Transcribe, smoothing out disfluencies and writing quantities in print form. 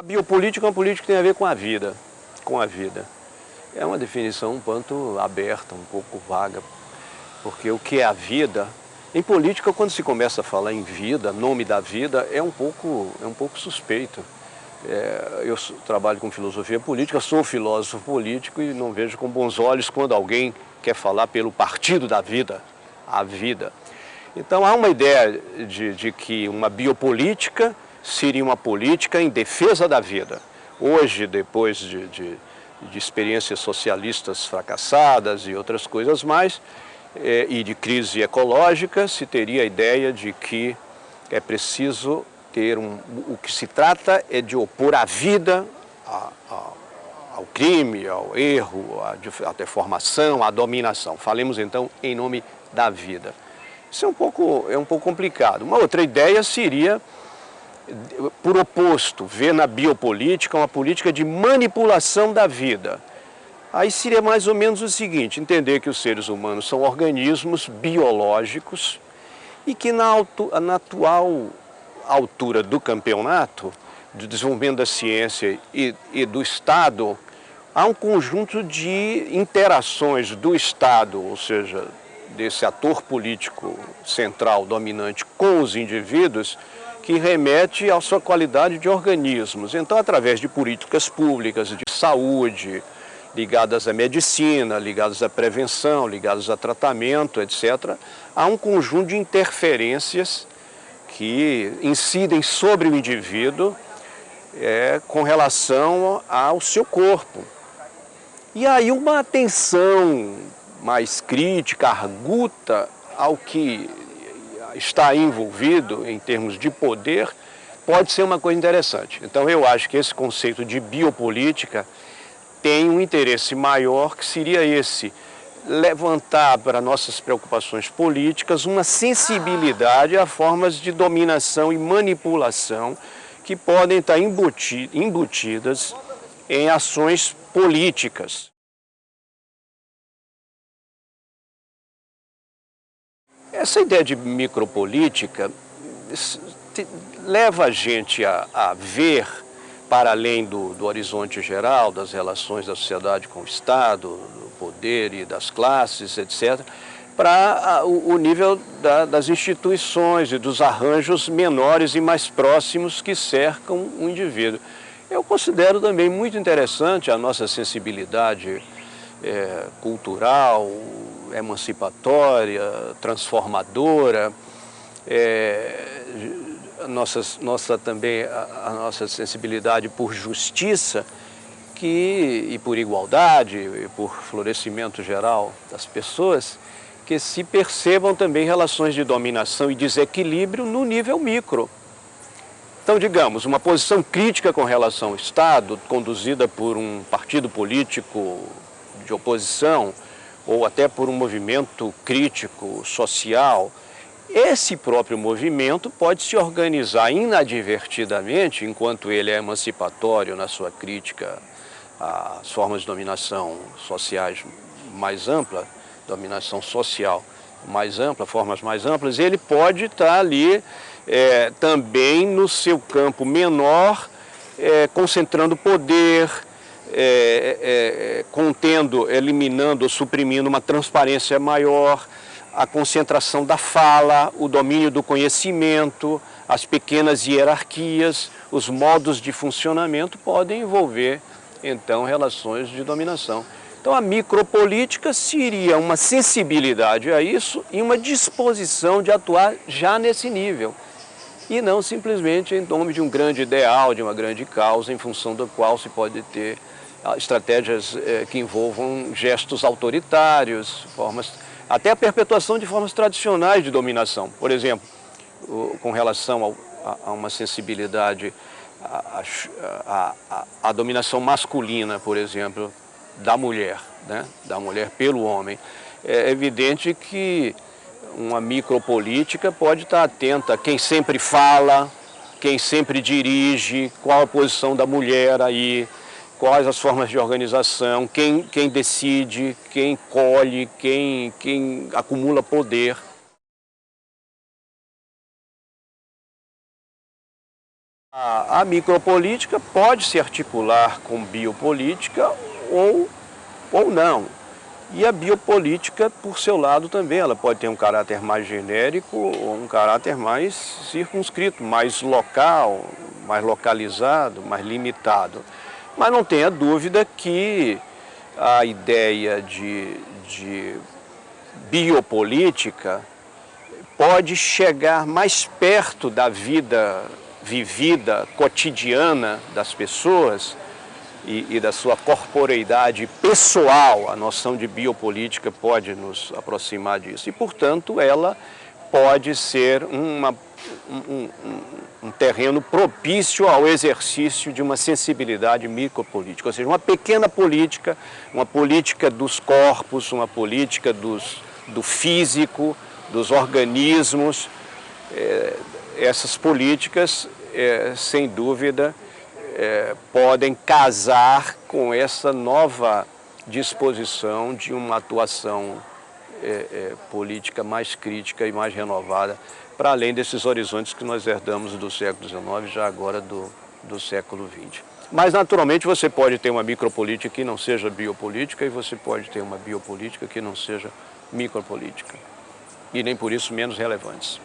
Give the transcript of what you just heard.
Biopolítica é uma política que tem a ver com a vida, É uma definição um tanto aberta, um pouco vaga, porque o que é a vida? Em política, quando se começa a falar em vida, nome da vida, é um pouco suspeito. Eu trabalho com filosofia política, sou filósofo político e não vejo com bons olhos quando alguém quer falar pelo partido da vida, a vida. Então há uma ideia de que uma biopolítica seria uma política em defesa da vida. Hoje, depois de experiências socialistas fracassadas e outras coisas mais, e de crise ecológica, se teria a ideia de que é preciso ter o que se trata é de opor a vida ao crime, ao erro, à deformação, à dominação. Falemos então em nome da vida. Isso é um pouco complicado. Uma outra ideia seria, por oposto, ver na biopolítica uma política de manipulação da vida. Aí seria mais ou menos o seguinte, entender que os seres humanos são organismos biológicos e que na atual altura do campeonato, do desenvolvimento da ciência e do Estado, há um conjunto de interações do Estado, ou seja, desse ator político central dominante com os indivíduos, que remete à sua qualidade de organismos. Então, através de políticas públicas de saúde, ligadas à medicina, ligadas à prevenção, ligadas a tratamento, etc., há um conjunto de interferências que incidem sobre o indivíduo com relação ao seu corpo. E aí uma atenção mais crítica, arguta ao que está envolvido em termos de poder, pode ser uma coisa interessante. Então eu acho que esse conceito de biopolítica tem um interesse maior, que seria esse: levantar para nossas preocupações políticas uma sensibilidade a formas de dominação e manipulação que podem estar embutidas em ações políticas. Essa ideia de micropolítica leva a gente a ver, para além do horizonte geral, das relações da sociedade com o Estado, do poder e das classes, etc., para o nível das instituições e dos arranjos menores e mais próximos que cercam o indivíduo. Eu considero também muito interessante a nossa sensibilidade cultural, emancipatória, transformadora, a nossa sensibilidade por justiça e por igualdade, e por florescimento geral das pessoas, que se percebam também relações de dominação e desequilíbrio no nível micro. Então, digamos, uma posição crítica com relação ao Estado, conduzida por um partido político de oposição, ou até por um movimento crítico social, esse próprio movimento pode se organizar inadvertidamente, enquanto ele é emancipatório na sua crítica às formas de dominação sociais mais ampla, dominação social mais ampla, formas mais amplas, ele pode estar ali também no seu campo menor, concentrando poder, contendo, eliminando ou suprimindo uma transparência maior, a concentração da fala, o domínio do conhecimento, as pequenas hierarquias, os modos de funcionamento podem envolver, então, relações de dominação. Então, a micropolítica seria uma sensibilidade a isso e uma disposição de atuar já nesse nível, e não simplesmente em nome de um grande ideal, de uma grande causa, em função do qual se pode ter estratégias que envolvam gestos autoritários, até a perpetuação de formas tradicionais de dominação. Por exemplo, com relação a uma sensibilidade à dominação masculina, por exemplo, da mulher, né? Da mulher pelo homem. É evidente que uma micropolítica pode estar atenta a quem sempre fala, quem sempre dirige, qual a posição da mulher aí, quais as formas de organização, quem decide, quem colhe, quem acumula poder. A micropolítica pode se articular com biopolítica ou não. E a biopolítica, por seu lado também, ela pode ter um caráter mais genérico ou um caráter mais circunscrito, mais local, mais localizado, mais limitado. Mas não tenha dúvida que a ideia de biopolítica pode chegar mais perto da vida vivida, cotidiana das pessoas e da sua corporeidade pessoal. A noção de biopolítica pode nos aproximar disso e, portanto, ela pode ser um terreno propício ao exercício de uma sensibilidade micropolítica, ou seja, uma pequena política, uma política dos corpos, uma política do físico, dos organismos. Essas políticas, sem dúvida, podem casar com essa nova disposição de uma atuação política mais crítica e mais renovada, para além desses horizontes que nós herdamos do século XIX, já agora do século XX. Mas, naturalmente, você pode ter uma micropolítica que não seja biopolítica e você pode ter uma biopolítica que não seja micropolítica, e nem por isso menos relevantes.